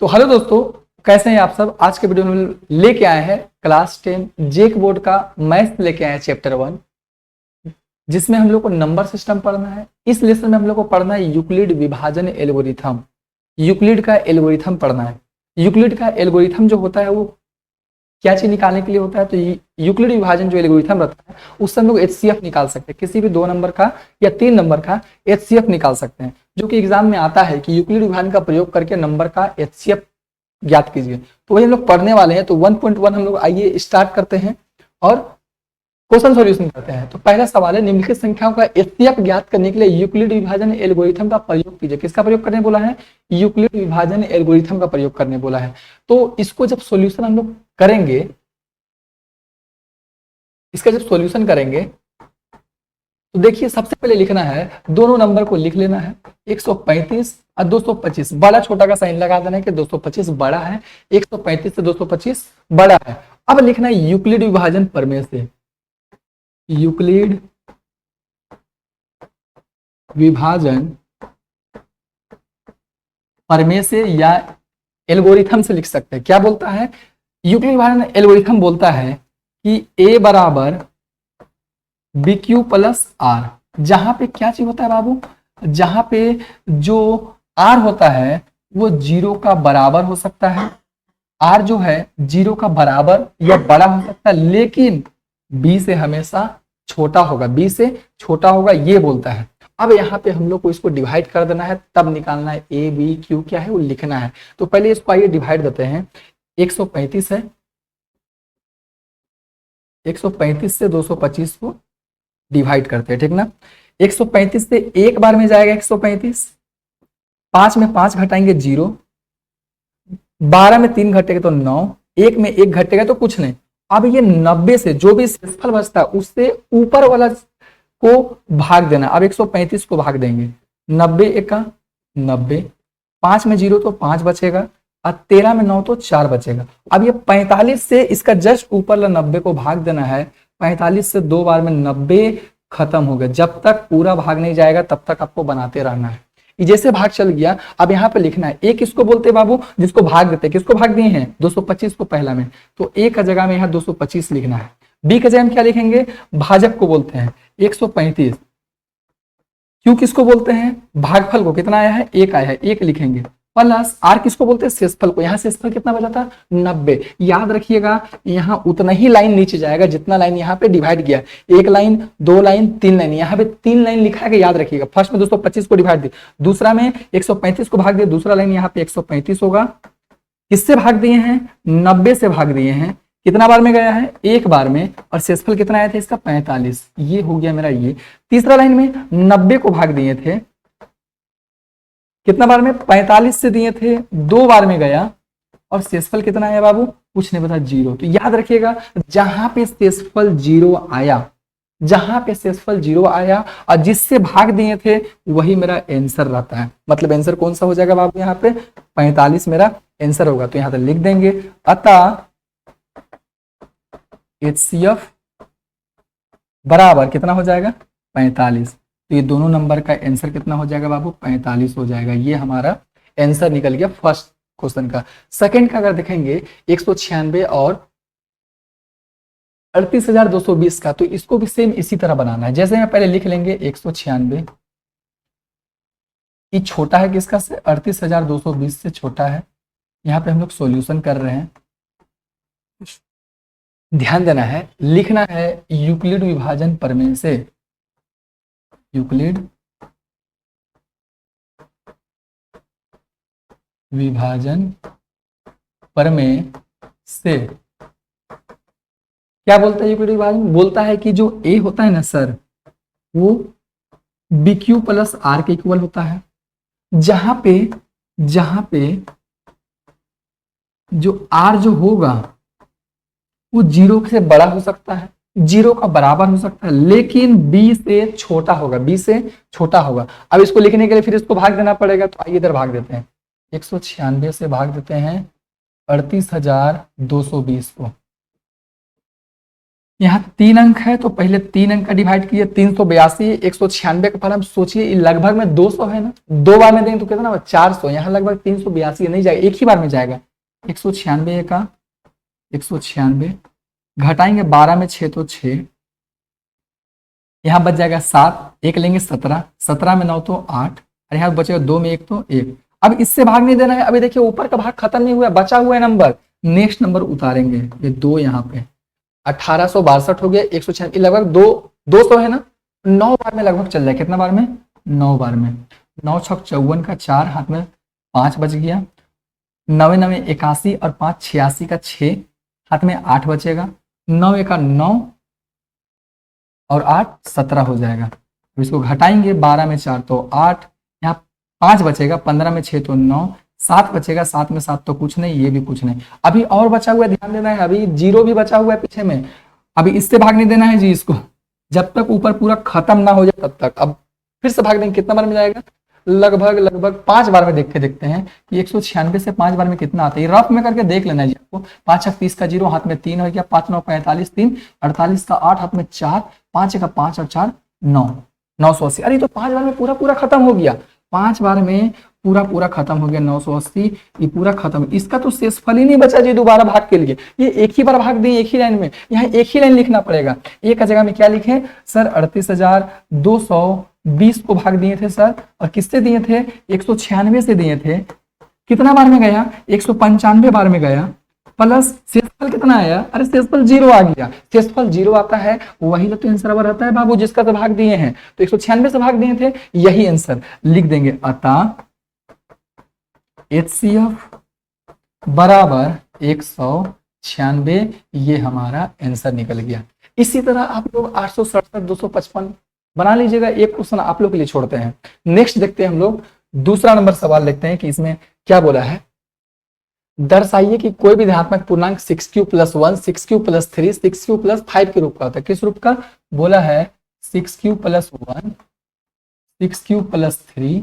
तो हेलो दोस्तों, कैसे हैं आप सब। आज के वीडियो में लेके आए हैं क्लास 10 जेक बोर्ड का मैथ्स लेके आए हैं चैप्टर 1, जिसमें हम लोग को नंबर सिस्टम पढ़ना है। इस लेसन में हम लोग को पढ़ना है यूक्लिड विभाजन एल्गोरिथम। यूक्लिड का एल्गोरिथम पढ़ना है। यूक्लिड का एल्गोरिथम जो होता है वो क्या चीज निकालने के लिए होता है, तो यूक्लिड विभाजन जो एल्गोरिथम रहता है उससे हम लोग एचसीएफ निकाल सकते हैं। किसी भी 2 नंबर का या 3 नंबर का एचसीएफ निकाल सकते हैं, जो कि एग्जाम में आता है कि यूक्लिड विभाजन का प्रयोग करके नंबर का एचसीएफ ज्ञात कीजिए। तो वही हम लोग पढ़ने वाले हैं। तो 1.1 हम लोग आइए स्टार्ट करते हैं और क्वेश्चन सॉल्यूशन करते हैं। तो पहला सवाल है, निम्नलिखित संख्याओं का एचसीएफ ज्ञात करने के लिए यूक्लिड विभाजन एल्गोरिथम का प्रयोग कीजिए। किसका प्रयोग करने बोला है? यूक्लिड विभाजन एल्गोरिथम का प्रयोग करने बोला है। तो इसको जब सॉल्यूशन हम लोग करेंगे, इसका जब सॉल्यूशन करेंगे तो देखिए सबसे पहले लिखना है, दोनों नंबर को लिख लेना है 135 और 225। बड़ा छोटा का साइन लगा देना है कि 225 बड़ा है, 135 से 225 बड़ा है। अब लिखना है यूक्लिड विभाजन प्रमेय से। यूक्लिड विभाजन प्रमेय से या एल्गोरिथम से लिख सकते हैं। क्या बोलता है? यूक्लिड विभाजन एल्गोरिथम बोलता है कि a बराबर बी क्यू प्लस आर। जहां पे क्या चीज होता है बाबू? जहां पे जो r होता है वो 0 का बराबर हो सकता है। r जो है 0 का बराबर या बड़ा हो सकता है, लेकिन b से हमेशा छोटा होगा। b से छोटा होगा, ये बोलता है। अब यहाँ पे हम लोग को इसको डिवाइड कर देना है, तब निकालना है a b q क्या है वो लिखना है। तो पहले इसको आइए डिवाइड देते हैं। 135 है, 135 से 225 को डिवाइड करते हैं, ठीक ना। 135 से एक बार में जाएगा 135, 5 में 5 घटाएंगे 0, 12 में 3 घटेगा तो 9, 1 में 1 घटेगा तो कुछ नहीं। अब ये 90 से जो भी शेषफल बचता है उससे ऊपर वाला को भाग देना। अब 135 को भाग देंगे, 90 एका 90, 5 में 0 तो 5 बचेगा और 13 में 9 तो 4 बचेगा। अब ये 45 से इसका जस्ट ऊपर 90 को भाग देना है। 45 से 2 बार में 90 खत्म हो गया। जब तक पूरा भाग नहीं जाएगा तब तक आपको बनाते रहना है। जैसे भाग चल गया, अब यहाँ पे लिखना है एक किसको बोलते हैं बाबू? जिसको भाग देते हैं। किसको भाग दिए हैं? 225 को पहला में, तो ए का जगह में यहाँ 225 लिखना है। बी का जगह में क्या लिखेंगे? भाजक को बोलते हैं 135। क्यों किसको बोलते हैं? भागफल को। कितना आया है? 1 आया है, 1 लिखेंगे। प्लस आर किसको बोलते हैं? शेषफल को। यहाँ शेषफल कितना बचा था? 90। याद रखिएगा यहाँ उतना ही लाइन नीचे जाएगा जितना लाइन यहाँ पे डिवाइड किया। 1 लाइन, 2 लाइन, 3 लाइन। यहाँ पे 3 लाइन लिखा है, याद रखिएगा। फर्स्ट में 225 को डिवाइड दिया, दूसरा में 135 को भाग दिया, दूसरा लाइन यहाँ पे 135 होगा। किससे भाग दिए हैं? 90 से भाग दिए हैं। कितना बार में गया है? 1 बार में। और शेषफल कितना आया था इसका? 45। ये हो गया मेरा ये। तीसरा लाइन में 90 को भाग दिए थे, कितना बार में? 45 से दिए थे, 2 बार में गया। और शेषफल कितना आया बाबू? कुछ नहीं पता, 0। तो याद रखिएगा जहां पे शेषफल 0 आया, जहां पे शेषफल 0 आया और जिससे भाग दिए थे वही मेरा आंसर रहता है। मतलब आंसर कौन सा हो जाएगा बाबू? यहाँ पे 45 मेरा आंसर होगा। तो यहां तक लिख देंगे, अतः एचसीएफ बराबर कितना हो जाएगा? 45। तो ये दोनों नंबर का आंसर कितना हो जाएगा बाबू? 45 हो जाएगा। ये हमारा आंसर निकल गया फर्स्ट क्वेश्चन का। सेकंड का अगर देखेंगे 196 और 38,220 का, तो इसको भी सेम इसी तरह बनाना है। जैसे मैं पहले लिख लेंगे 196, ये छोटा है किसका से? 38,220 से छोटा है। यहाँ पे हम लोग सॉल्यूशन कर रहे हैं। ध्यान देना है, लिखना है यूक्लिड विभाजन प्रमेय से। यूक्लिड विभाजन प्रमेय से क्या बोलता है? यूक्लिड विभाजन बोलता है कि जो a होता है ना सर, वो बी क्यू प्लस आर के इक्वल होता है। जहां पे जो r जो होगा वो 0 से बड़ा हो सकता है, 0 का बराबर हो सकता है, लेकिन b से छोटा होगा। b से छोटा होगा। अब इसको लिखने के लिए फिर इसको भाग देना पड़ेगा। तो आइए इधर भाग देते हैं। 196 से भाग देते हैं 38,220 को। यहाँ 3 अंक है तो पहले 3 अंक का डिवाइड किए, 382, 196 का फल। हम सोचिए लगभग में 200 है ना, 2 बार में देंगे तो कितना 400, यहाँ लगभग 382 नहीं जाएगा, एक ही बार में जाएगा। 196 का 196 घटाएंगे 12 में 6 तो 6, यहाँ बच जाएगा 7, एक लेंगे 17, 17 में 9 तो 8, और यहाँ बचेगा 2 में 1 तो 1। अब इससे भाग नहीं देना है, अभी देखिए ऊपर का भाग खत्म नहीं हुआ है, बचा हुआ है नंबर, नेक्स्ट नंबर उतारेंगे, ये 2 यहाँ पे 1862 हो गया, 196 लगभग 200 है ना, 9 बार में लगभग चल जाए, कितना बार में 9 बार में, 9 छक 54 का 4, हाथ में 5 बच गया, 9 9 81 और 5 86 का 6, हाथ में 8 बचेगा, 9 1 9 और 8 17 हो जाएगा। अब इसको घटाएंगे 12 में 4 तो 8, यहाँ 5 बचेगा, 15 में 6 तो 9, 7 बचेगा, 7 में 7 तो कुछ नहीं, ये भी कुछ नहीं। अभी और बचा हुआ है, ध्यान देना है, अभी 0 भी बचा हुआ है पीछे में, अभी इससे भाग नहीं देना है जी इसको, जब तक ऊपर पूरा खत्म ना हो जाए तब तक। अब फिर से भाग देंगे, कितना बार में जाएगा, लगभग 5 बार में देखते हैं कि 196 से 5 बार में कितना आता है, रफ में करके देख लेना है जी आपको। 5 30 का 0, हाथ में 3 हो गया, 5 9 45, 3 48 का 8, हाथ में 4, 5 का 5 और 4 9, 980। अरे तो 5 बार में पूरा खत्म हो गया, 5 बार में पूरा खत्म हो गया, 980 ये पूरा खत्म। इसका तो शेषफल ही नहीं बचा जी दोबारा भाग के लिए, ये एक ही बार भाग दें एक ही लाइन में, यहाँ एक ही लाइन लिखना पड़ेगा। एक का जगह में क्या लिखे सर, 38,220 को भाग दिए थे सर, और किससे दिए थे, 196 से दिए थे। कितना बार में गया, 195 बार में गया, प्लस शेषफल कितना आया, अरे शेषफल 0 आ गया, शेषफल 0 आता है वही तो आंसर रहता है बाबू, जिसका तो भाग दिए हैं, तो 196 से भाग दिए थे, यही आंसर लिख देंगे। अतः HCF बराबर 196, ये हमारा आंसर निकल गया। इसी तरह आप लोग 867 255 बना लीजिएगा, एक क्वेश्चन आप लोग के लिए छोड़ते हैं। नेक्स्ट देखते हैं हम लोग दूसरा नंबर सवाल देखते हैं कि इसमें क्या बोला है। दर्शाइए कि कोई भी धनात्मक पूर्णांक 6q + 1, 6q + 3, 6q + 5 के रूप का होता है। किस रूप का बोला है, 6q + 1, 6q + 3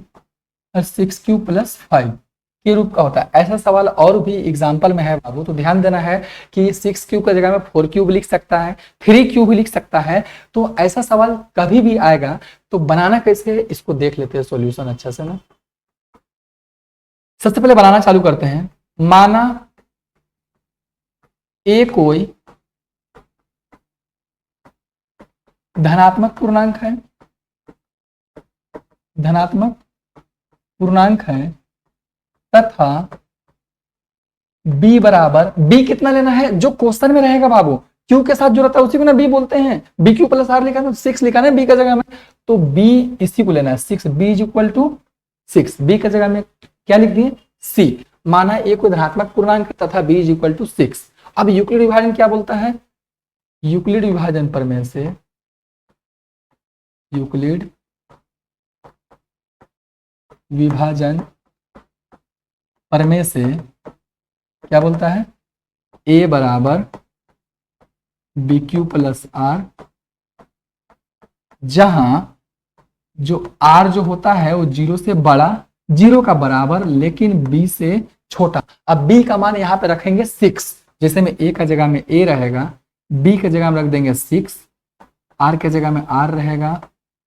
और 6q + 5 के रूप का होता है। ऐसा सवाल और भी एग्जाम्पल में है बाबू, तो ध्यान देना है कि 6q की जगह में 4q भी लिख सकता है, 3q भी लिख सकता है। तो ऐसा सवाल कभी भी आएगा तो बनाना कैसे है, इसको देख लेते हैं सॉल्यूशन अच्छा से ना। सबसे पहले बनाना चालू करते हैं। माना ए कोई धनात्मक पूर्णांक है, धनात्मक पूर्णांक है तथा b बराबर, b कितना लेना है जो क्वेश्चन में रहेगा बाबू, q के साथ जो रहता है उसी को ना b बोलते हैं। bq + r लिखा है तो 6 लिखा है b का जगह में, तो b इसी को लेना है 6, b = 6, b का जगह में क्या लिख दिए c। माना a कोई धनात्मक पूर्णांक तथा b = 6। अब यूक्लिड विभाजन क्या बोलता है, यूक्लिड विभाजन प्रमेय से, यूक्लिड विभाजन प्रमेय से क्या बोलता है, a बराबर bq + r, जहां जो r जो होता है वो 0 से बड़ा, 0 का बराबर लेकिन b से छोटा। अब b का मान यहाँ पे रखेंगे 6, जैसे में a का जगह में a रहेगा, b के जगह में रख देंगे 6, r के जगह में r रहेगा,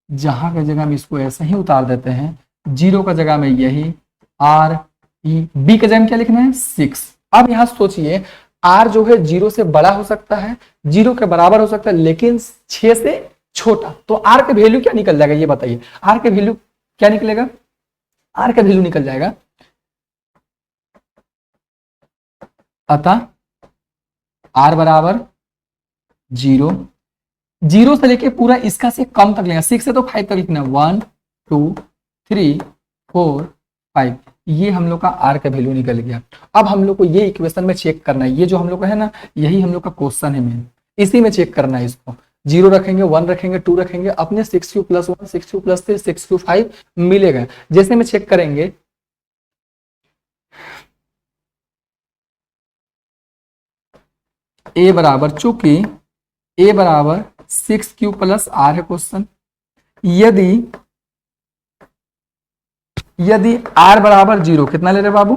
जहां के जगह में इसको ऐसे ही उतार देते हैं, 0 का जगह में यही r, b के जगह में क्या लिखना है 6। अब यहाँ सोचिए r जो है 0 से बड़ा हो सकता है, 0 के बराबर हो सकता है, लेकिन 6 से छोटा, तो r का वैल्यू क्या निकल जाएगा ये बताइए, r का वैल्यू क्या निकलेगा, r का वैल्यू निकल जाएगा अतः r बराबर 0, 0 से लेके पूरा इसका से कम तक लेना, 6 से तो 5 तक लिखना, 1 2 3 4 5, ये हम लोग का r का वैल्यू निकल गया। अब हम लोग को ये इक्वेशन में चेक करना है, ये जो हम लोग का है ना, यही हम लोग का क्वेश्चन है मेन, इसी में चेक करना है इसको। 0 रखेंगे, 1 रखेंगे, 2 रखेंगे, अपने 6q + 1, 6q + 3, 6q 5 मिलेगा। जैसे में चेक करेंगे a बराबर, चूंकि a बराबर 6q + r है क्वेश्चन, यदि r बराबर 0, कितना ले रहे बाबू,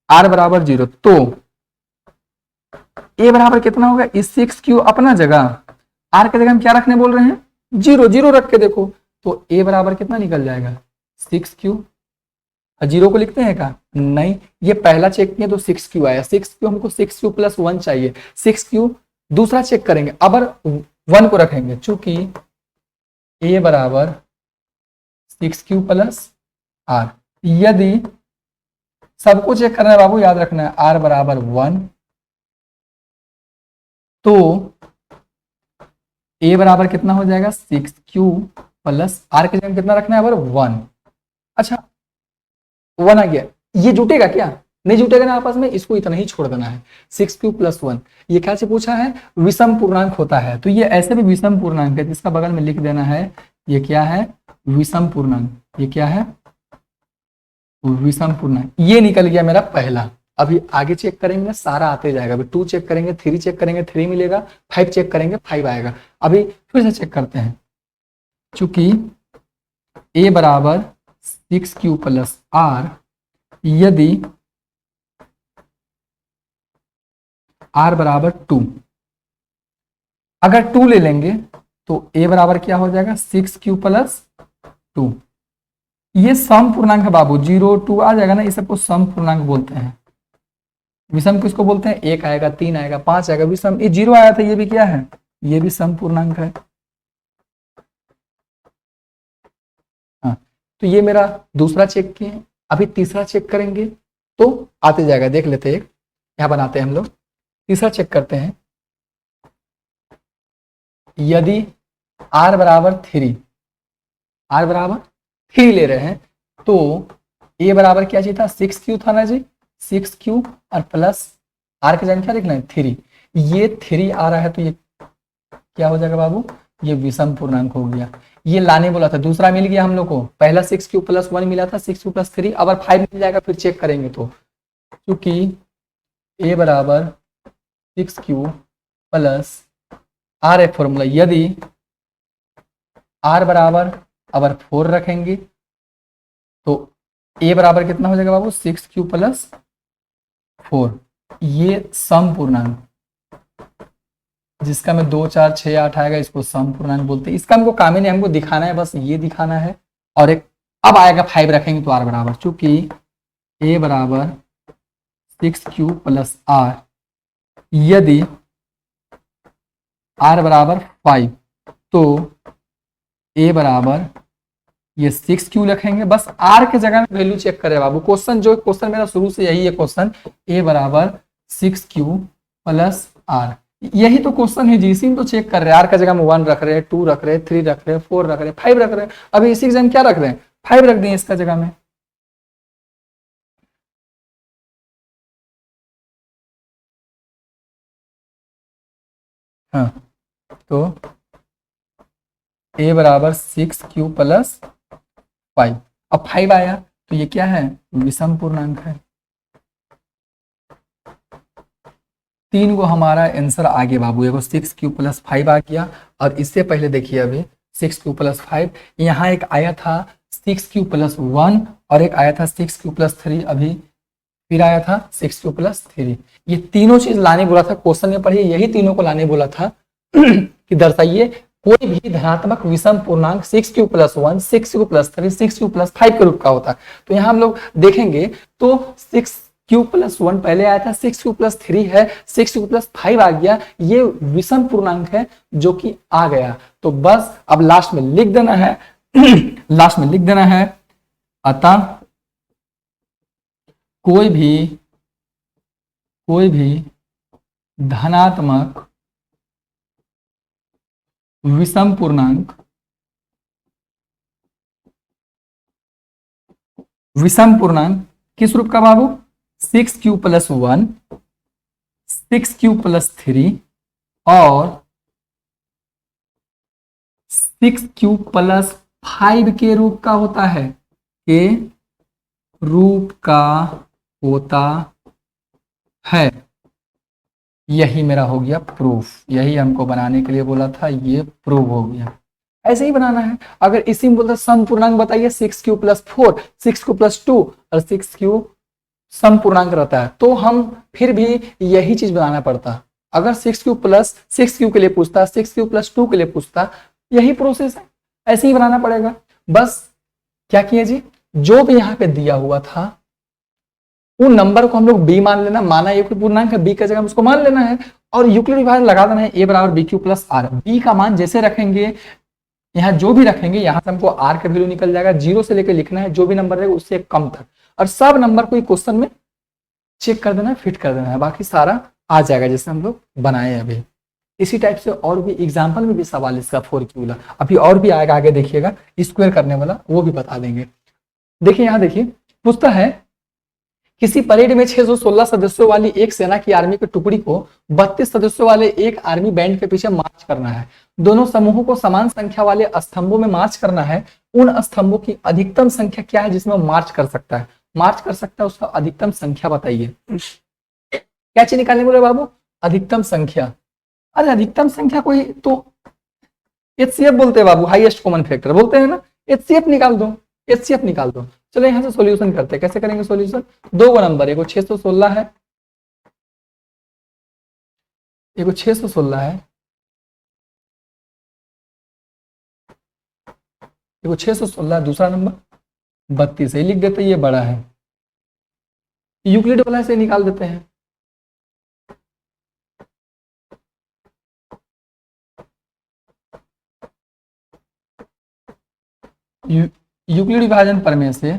r बराबर 0, तो a बराबर कितना होगा, इस 6q अपना जगह आर के जगह हम क्या रखने बोल रहे हैं, 0, 0 रख के देखो तो ए बराबर कितना निकल जाएगा 6q। 0 को लिखते हैं क्या, नहीं, ये पहला चेक किए तो 6q आया, 6q हमको 6q + 1 चाहिए, 6q दूसरा चेक करेंगे, अब 1 को रखेंगे, चूंकि a बराबर 6q + r। यदि सबको चेक करना है बाबू, याद रखना है r बराबर 1, तो a बराबर कितना हो जाएगा 6q + r के जगह कितना रखना है, 1। अच्छा 1 आ गया, ये जुटेगा क्या, नहीं जुटेगा ना आपस में, इसको इतना ही छोड़ देना है, 6q + 1। ये क्या से पूछा है, विषम पूर्णांक होता है, तो ये ऐसे भी विषम पूर्णांक है, जिसका बगल में लिख देना है, ये क्या है, विषम पूर्णांक। ये क्या है, विषम पूर्णांक। ये निकल गया मेरा पहला। अभी आगे चेक करेंगे, सारा आते जाएगा, अभी 2 चेक करेंगे, 3 चेक करेंगे, 3 मिलेगा, 5 चेक करेंगे, 5 आएगा। अभी फिर से चेक करते हैं, चूंकि a बराबर 6q + r, यदि r बराबर 2, अगर 2 ले लेंगे तो a बराबर क्या हो जाएगा 6q + 2। ये सम पूर्णांक है बाबू, 0 2 आ जाएगा ना, इस सबको सम पूर्णांक बोलते हैं। विषम किसको बोलते हैं, 1 आएगा, 3 आएगा, 5 आएगा, विषम। ये 0 आया था, ये भी क्या है, ये भी सम पूर्णांक है। हाँ, तो ये मेरा दूसरा चेक किए, अभी तीसरा चेक करेंगे तो आते जाएगा, देख लेते हैं, यहां बनाते हैं हम लोग, तीसरा चेक करते हैं। यदि r बराबर 3, r बराबर 3 ले रहे हैं, तो a बराबर क्या चाहिए था, 6q था ना जी, 6q और प्लस r की जगह क्या लिखना है 3। ये 3 आ रहा है, तो ये क्या हो जाएगा बाबू, ये विषम पूर्णांक हो गया। ये लाने बोला था, दूसरा मिल गया हम लोग को, पहला 6q + 1 मिला था, 6q + 3, अब 5 मिल जाएगा, फिर चेक करेंगे तो, क्योंकि a बराबर 6q + r है फॉर्मूला, यदि r बराबर अगर 4 रखेंगे तो a बराबर कितना हो जाएगा बाबू 6q + 4। ये सम पूर्णांक, जिसका में 2 4 6 8 आएगा, इसको सम पूर्णांक बोलते हैं। इसका हमको काम ही नहीं, हमको दिखाना है, बस ये दिखाना है। और एक अब आएगा 5 रखेंगे तो r बराबर, चूंकि a बराबर 6q + r, यदि r बराबर 5, तो a बराबर ये 6q लिखेंगे, बस r के जगह में वैल्यू चेक करें बाबू। क्वेश्चन मेरा शुरू से यही है क्वेश्चन, a बराबर 6q + r, यही तो क्वेश्चन है जी, इसी में तो चेक कर रहे हैं। r का जगह में 1 रख रहे हैं, 2 रख रहे हैं, 3 रख रहे हैं, 4 रख रहे हैं, 5 रख रहे हैं। अभी इसी एग्जाम क्या रख रहे हैं, 5 रख दिए इसका जगह में। हाँ, तो a बराबर 6q + 5, अब 5 आया तो ये क्या है, विषम पूर्णांक है। 3 को हमारा आंसर आ गया बाबू, देखो 6q + 5 आ गया। और इससे पहले देखिए, अभी 6q + 5, यहाँ एक आया था 6q + 1 और एक आया था 6q + 3, अभी फिर आया था 6q + 3। ये तीनों चीज लाने बोला था, क्वेश्चन में पढ़िए, यही तीनों को लाने बोला था कि दर्शाइए कोई भी धनात्मक विषम पूर्णांक 6q + 1, 6q + 3, 6q + 5 के रूप का होता है। तो यहाँ हम लोग देखेंगे तो 6q + 1 पहले आया था, 6q + 3 है, 6q + 5 आ गया, ये विषम पूर्णांक है जो कि आ गया। तो बस अब लास्ट में लिख देना है लास्ट में लिख देना है, अतः कोई भी धनात्मक विषम पूर्णांक किस रूप का बाबू, 6q + 1, 6q + 3 और 6q + 5 के रूप का होता है, के रूप का होता है। यही मेरा हो गया प्रूफ, यही हमको बनाने के लिए बोला था, ये प्रूफ हो गया। ऐसे ही बनाना है। अगर इसी में बोलता सम पूर्णांक बताइए, 6q + 4, 6q + 2 और 6q सम पूर्णांक रहता है, तो हम फिर भी यही चीज बनाना पड़ता। अगर 6 क्यू के लिए पूछता, 6 क्यू प्लस 2 के लिए पूछता, यही प्रोसेस है, ऐसे ही बनाना पड़ेगा। बस क्या किए जी, जो भी यहाँ पे दिया हुआ था उन नंबर को हम लोग बी मान लेना, माना ये कोई पूर्णांक है, बी का जगह हम उसको मान लेना है और यूक्लिड विभाजन लगा देना है, ए बराबर B Q plus R. B का मान जैसे रखेंगे, यहाँ जो भी रखेंगे यहाँ से हमको आर का वैल्यू निकल जाएगा, 0 से लेकर लिखना है, जो भी नंबर रहेगा उससे कम तक, और सब नंबर को क्वेश्चन में चेक कर देना है, फिट कर देना है, बाकी सारा आ जाएगा जैसे हम लोग बनाए अभी। इसी टाइप से और भी एग्जाम्पल में भी सवाल इसका 4 क्यू वाला अभी और भी आएगा, आगे देखिएगा स्क्वायर करने वाला वो भी बता देंगे। देखिए यहाँ देखिए पूछता है किसी परेड में 616 सदस्यों वाली एक सेना की आर्मी की टुकड़ी को 32 सदस्यों वाले एक आर्मी बैंड के पीछे मार्च करना है। दोनों समूहों को समान संख्या वाले स्तंभों में मार्च करना है। उन स्तंभों की अधिकतम संख्या क्या है जिसमें मार्च कर सकता है? मार्च कर सकता है उसका अधिकतम संख्या बताइए। क्या चीज निकालने बोले बाबू? अधिकतम संख्या। अरे अधिकतम संख्या कोई तो एचसीएफ बोलते हैं बाबू, हाईएस्ट कॉमन फैक्टर बोलते हैं ना, एचसीएफ निकाल दो, एचसीएफ निकाल दो। चलो यहां से सॉल्यूशन करते हैं, कैसे करेंगे सॉल्यूशन? दो नंबर, एगो 616 है, एगो 616 है, एगो 616, दूसरा नंबर 32 है, लिख देते ये बड़ा है, यूक्लिड वाला से निकाल देते हैं। यूक्लिड विभाजन प्रमेय से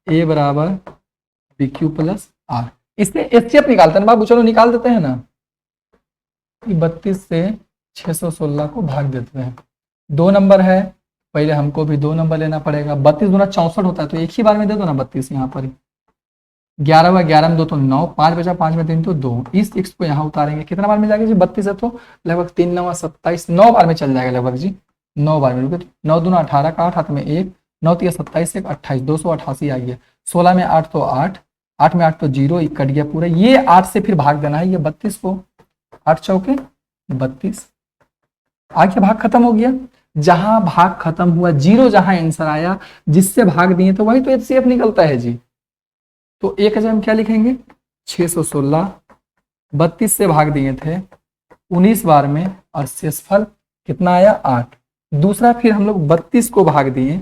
ए बराबर बी क्यू प्लस आर, इससे एचसीएफ निकालते हैं बाबू, चलो निकाल देते हैं ना। 32 से 616 को भाग देते हैं, दो नंबर है, पहले हमको भी दो नंबर लेना पड़ेगा। 32 गुना 64 होता है, तो एक ही बार में दे दो ना 32 यहाँ पर। 11 में 11 में 2 तो 9, 5 बचा, 5 में 3 तो 2, इस x को यहाँ उतारेंगे, कितना बार में जाएगा जी? 32 है तो लगभग 3 9 27, 9 बार में चल जाएगा लगभग जी, 9 बार में। रुके 9 दूना 18 का 8 हाथ में 1, 9 3 27 1 28, 288 आ गया। 16 में 8 तो 8, 8 में 8 तो 0, कट गया पूरा। ये 8 से फिर भाग देना है ये 32 को, 8 चौके 32, आगे भाग खत्म हो गया। जहां भाग खत्म हुआ, 0 जहां आंसर आया, जिससे भाग दिए तो वही तो एचसीएफ निकलता है जी। तो एक हजार हम क्या लिखेंगे? 616, 32 से भाग दिए थे 19 बार में, और शेषफल कितना आया? 8। दूसरा फिर हम लोग 32 को भाग दिए,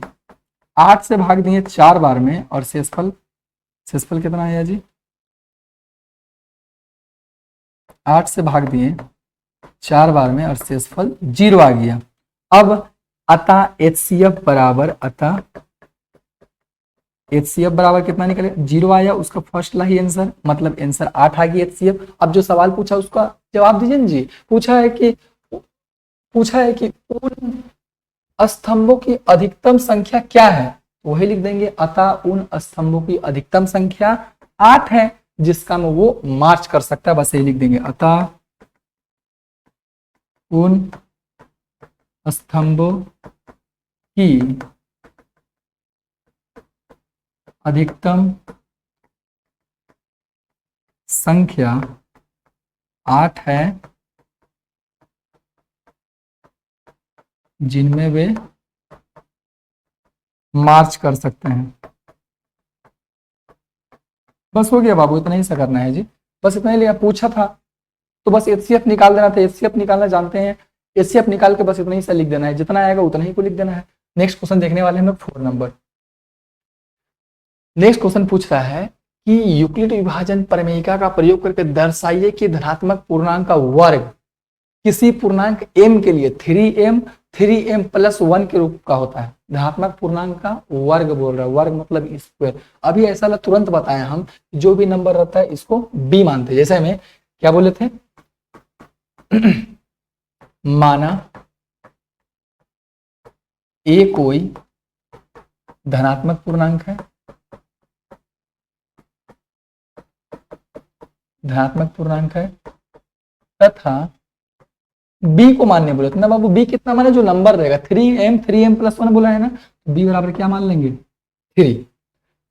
8 से भाग दिए 4 बार में, और शेषफल कितना आया जी? 8 से भाग दिए 4 बार में, और शेषफल 0 आ गया। अब अतः एचसीएफ बराबर, अतः एचसीएफ बराबर कितना निकले? 0 आया, उसका फर्स्ट ला ही आंसर, मतलब आंसर 8 आ गया एचसीएफ। अब जो सवाल पूछा उसका जवाब दीजिए जी। पूछा है कि उन स्तंभों की अधिकतम संख्या क्या है, वही लिख देंगे, अतः उन स्तंभों की अधिकतम संख्या 8 है जिसका में वो मार्च कर सकता है, बस यही लिख देंगे, अतः उन स्तंभों की अधिकतम संख्या 8 है जिनमें वे मार्च कर सकते हैं। बस हो गया बाबू, इतना ही सा करना है जी, बस इतना ही लिया। पूछा था तो बस एचसीएफ निकाल देना था, एचसीएफ निकालना जानते हैं, एचसीएफ निकाल के बस इतना ही सा लिख देना है, जितना आएगा उतना ही को लिख देना है। नेक्स्ट क्वेश्चन देखने वाले हैं हम लोग 4 नंबर। नेक्स्ट क्वेश्चन पूछ रहा है कि यूक्लिड विभाजन प्रमेयिका का प्रयोग करके दर्शाइए कि धनात्मक पूर्णांक का वर्ग किसी पूर्णांक m के लिए 3m प्लस 1 के रूप का होता है। धनात्मक पूर्णांक का वर्ग बोल रहा है, वर्ग मतलब स्क्वायर। अभी ऐसा तुरंत बताया हम, जो भी नंबर रहता है इसको b मानते हैं। जैसे हमें क्या बोले थे माना a कोई धनात्मक पूर्णांक है, धनात्मक पूर्णांक है, तथा b को मानने बोले तो ना बाबू, b कितना माने? जो नंबर रहेगा 3m प्लस 1 बोला है ना, b बराबर क्या मान लेंगे? 3।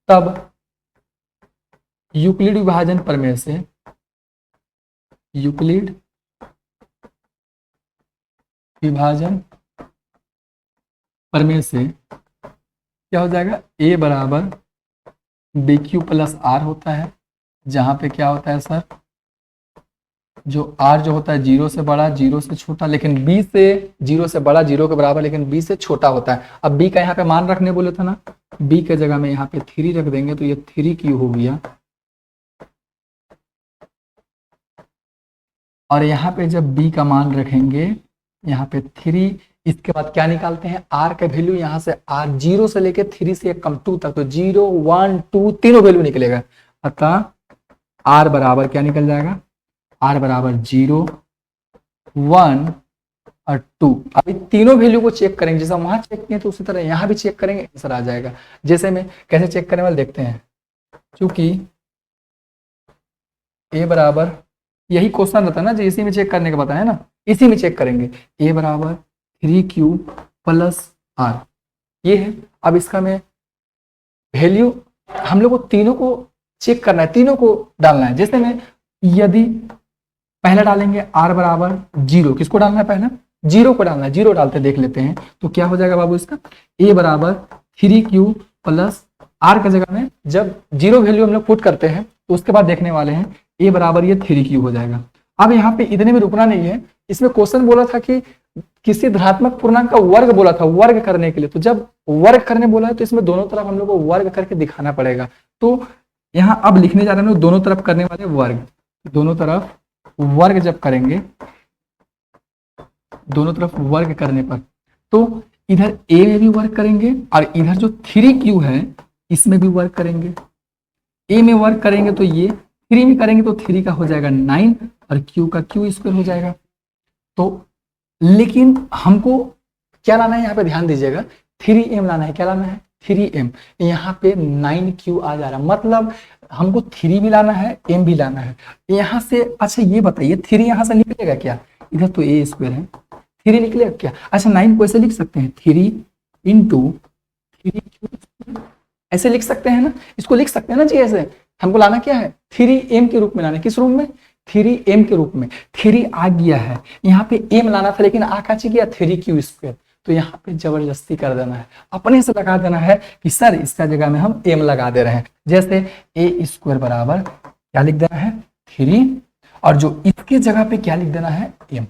तब यूक्लिड विभाजन प्रमेय से, यूक्लिड विभाजन प्रमेय से क्या हो जाएगा? a बराबर बी क्यू प्लस आर होता है, जहां पे क्या होता है सर? जो r जो होता है 0 से बड़ा 0 से छोटा, लेकिन b से 0 से बड़ा 0 के बराबर लेकिन b से छोटा होता है। अब b का यहाँ पे मान रखने बोले थे ना, b के जगह में यहाँ पे 3 रख देंगे तो ये 3q हो गया। और यहाँ पे जब b का मान रखेंगे यहाँ पे 3, इसके बाद क्या निकालते हैं, r का वैल्यू यहाँ से r 0 से लेके 3 से कम 2 तक, तो 0 1 2 तीनों वैल्यू निकलेगा। अतः r बराबर क्या निकल जाएगा, r बराबर 0 1 और 2। अभी तीनों वैल्यू को चेक करेंगे, जैसा वहां चेक किए तो उसी तरह यहाँ भी चेक करेंगे, आंसर आ जाएगा। जैसे में कैसे चेक करने वाले देखते हैं, क्योंकि a बराबर, यही क्वेश्चन रहता है ना जो इसी में चेक करने का बताया ना, इसी में चेक करेंगे। a बराबर 3q प्लस r, ये है। अब इसका में वैल्यू हम लोग को तीनों को चेक करना है, तीनों को डालना है। जैसे में यदि पहले डालेंगे r बराबर 0, किसको डालना है, पहले 0 को डालना है, 0 डालते देख लेते हैं तो क्या हो जाएगा बाबू इसका, a बराबर 3q प्लस r का जगह में जब 0 वैल्यू हम लोग पुट करते हैं तो उसके बाद देखने वाले हैं a बराबर ये 3q हो जाएगा। अब यहाँ पे इतने में रुकना नहीं है, इसमें क्वेश्चन बोला था कि किसी धनात्मक पूर्णांक का वर्ग बोला था, वर्ग करने के लिए। तो जब वर्ग करने बोला है तो इसमें दोनों तरफ हम लोग को वर्ग करके दिखाना पड़ेगा। तो यहाँ अब लिखने जा रहे हैं हम लोग दोनों तरफ करने वाले वर्ग, दोनों तरफ वर्ग जब करेंगे, दोनों तरफ वर्ग करने पर तो इधर a में भी वर्ग करेंगे और इधर जो 3q है इसमें भी वर्ग करेंगे। a में वर्ग करेंगे तो ये 3 में करेंगे तो 3 का हो जाएगा 9 और q का q स्क्वायर हो जाएगा। तो लेकिन हमको क्या लाना है, यहाँ पे ध्यान दीजिएगा, 3m लाना है। क्या लाना है, 3m। यहाँ पे 9q आ जा रहा है, मतलब हमको 3 भी लाना है, m भी लाना है यहाँ से। अच्छा ये बताइए 3 यहाँ से निकलेगा क्या, इधर तो a स्क्वायर है, 3 निकलेगा क्या। अच्छा 9 को ऐसे लिख सकते हैं, 3 इंटू 3q, ऐसे लिख सकते हैं ना, इसको लिख सकते हैं ना जी ऐसे। हमको लाना क्या है, 3m के रूप में लाना है। किस रूप में, 3m के रूप में। 3 आ गया है, यहाँ पे m लाना था लेकिन आ काची गया 3q स्क्वायर, तो यहाँ पे जबरदस्ती कर देना है, अपने से लगा देना है कि सर इसका जगह में हम m लगा दे रहे हैं। जैसे a स्क्वायर बराबर क्या लिख देना है 3, और जो इसके जगह पे क्या लिख देना है m।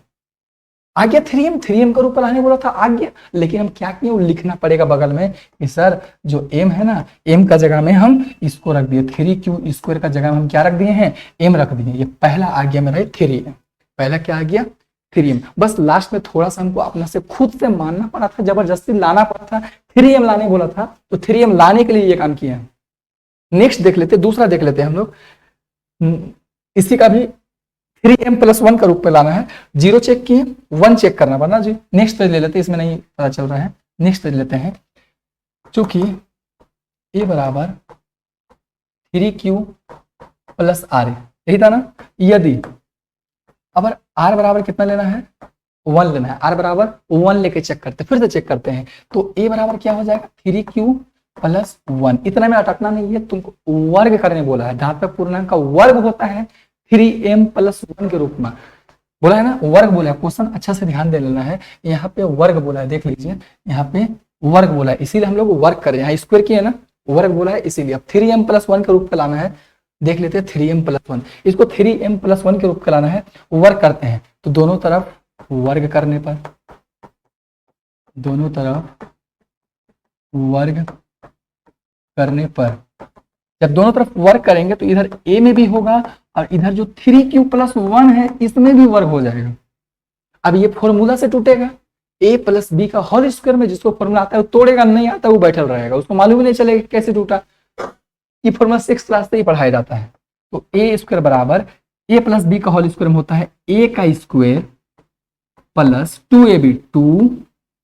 आ गया 3m का रूप लाने बोला था, आ गया। लेकिन हम क्या किए, वो लिखना पड़ेगा बगल में कि सर जो m है ना, m का जगह में हम इसको रख दिए, 3q स्क्वायर का जगह में हम क्या रख दिए हैं, m रख दिए। ये पहला आ गया मेरा 3m, पहला क्या आ गया 3m। बस लास्ट में थोड़ा सा हमको अपना से खुद से मानना पड़ा था, जबरदस्ती लाना पड़ा था, 3m लाने बोला था तो 3m लाने के लिए ये काम किया है। नेक्स्ट देख लेते, दूसरा देख लेते हैं हम लोग, इसी का भी 3m प्लस 1 का रूप में लाना है। 0 चेक किए, 1 चेक करना पड़ना जी। नेक्स्ट पेज ले लेते हैं, इसमें नहीं पता चल रहा है, नेक्स्ट पेज लेते हैं। चूंकि a बराबर 3q प्लस r, यही था ना। यदि अब r बराबर कितना लेना है, 1 लेना है, r बराबर 1 लेके चेक करते हैं, फिर से चेक करते हैं। तो a बराबर क्या हो जाएगा 3q प्लस 1। इतना में अटकना नहीं है, तुमको वर्ग करने बोला है, धनात्मक पूर्णांक का वर्ग होता है 3m प्लस 1 के रूप में, बोला है ना, वर्ग बोला है। क्वेश्चन अच्छा से ध्यान दे लेना है, यहाँ पे वर्ग बोला है, देख लीजिए यहाँ पे वर्ग बोला है, इसीलिए हम लोग वर्ग करें, यहाँ स्क्वायर किए ना, वर्ग बोला है इसीलिए। अब 3m प्लस 1 के रूप में लाना है, देख लेते हैं 3m प्लस 1, इसको 3m प्लस 1 के रूप में लाना है, वर्ग करते हैं। तो दोनों तरफ वर्ग करने पर, दोनों तरफ वर्ग करने पर, जब दोनों तरफ वर्ग करेंगे तो इधर a में भी होगा और इधर जो 3q प्लस 1 है इसमें भी वर्ग हो जाएगा। अब ये फॉर्मूला से टूटेगा, a प्लस बी का होल स्क्वायर में जिसको फॉर्मूला आता है वो तोड़ेगा, नहीं आता वो बैठल रहेगा, उसको मालूम ही नहीं चलेगा कैसे टूटा। ये फॉर्मूला 6 क्लास से ही पढ़ाया जाता है। तो a स्क्वायर बराबर a प्लस बी का होल स्क्वायर में होता है a का स्क्वायर प्लस 2ab, 2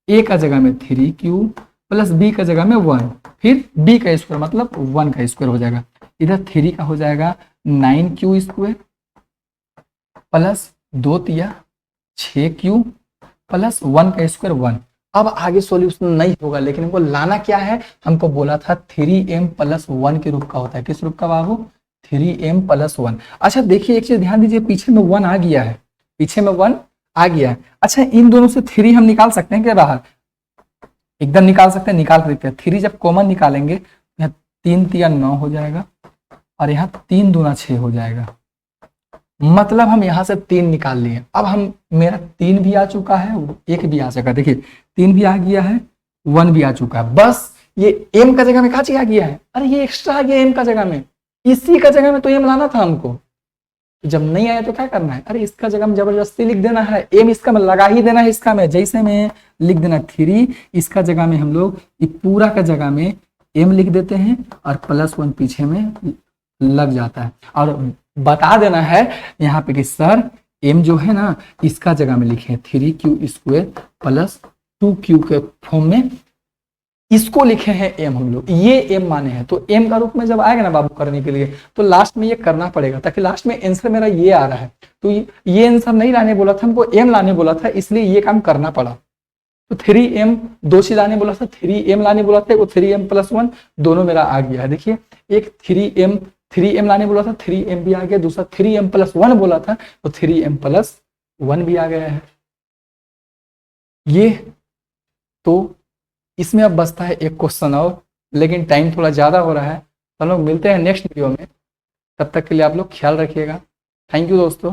a का जगह में 3q प्लस b का जगह में 1, फिर b का स्क्वायर मतलब 1 का स्क्वायर हो जाएगा। इधर 3 का हो जाएगा 9q स्क्वायर प्लस 2 तिया 6q प्लस 1 का स्क्वायर 1। अब आगे सॉल्यूशन नहीं होगा, लेकिन हमको लाना क्या है, हमको बोला था 3m प्लस 1 के रूप का होता है। किस रूप का बाबू, 3m प्लस 1। अच्छा देखिए एक चीज ध्यान दीजिए, पीछे में 1 आ गया है, पीछे में 1 आ गया है। अच्छा इन दोनों से 3 हम निकाल सकते हैं क्या बाहर, एकदम निकाल सकते हैं, निकाल सकते हैं। 3 जब कॉमन निकालेंगे यहाँ 3 तिया 9 हो जाएगा और यहाँ 3 दूना 6 हो जाएगा, मतलब हम यहां से 3 निकाल लिए। अब हम मेरा 3 भी आ चुका है, 1 भी आ चुका है, देखिए 3 भी आ गया है, 1 भी आ चुका है। बस ये m का जगह में कहा आ गया है, अरे ये एक्स्ट्रा आ गया m का जगह में, इसी का जगह में तो m लाना था हमको। जब नहीं आया तो क्या करना है, अरे इसका जगह में जबरदस्ती लिख देना है, m इसका में लगा ही देना है, इसका में जैसे में लिख देना 3, इसका जगह में हम लोग ये पूरा का जगह में m लिख देते हैं और +1 पीछे में लग जाता है। और बता देना है यहाँ पे कि सर m जो है ना इसका जगह में लिखे 3q² + 2q के फॉर्म में इसको लिखे हैं m हम लोग, ये m माने हैं। तो m का रूप में जब आएगा ना बाबू करने के लिए तो लास्ट में ये करना पड़ेगा, ताकि लास्ट में आंसर मेरा ये आ रहा है। तो ये आंसर नहीं लाने बोला था हमको, m लाने बोला था, इसलिए ये काम करना पड़ा। तो 3m 2 चीज लाने बोला था, 3m लाने बोला था, वो 3m + 1 दोनों मेरा आ गया है। देखिए एक 3m लाने बोला था, 3m भी आ गया, दूसरा 3m + 1 बोला था तो 3m + 1 भी आ गया है। ये तो इसमें अब बचता है एक क्वेश्चन और, लेकिन टाइम थोड़ा ज़्यादा हो रहा है। हम लोग मिलते हैं नेक्स्ट वीडियो में, तब तक के लिए आप लोग ख्याल रखिएगा। थैंक यू दोस्तों।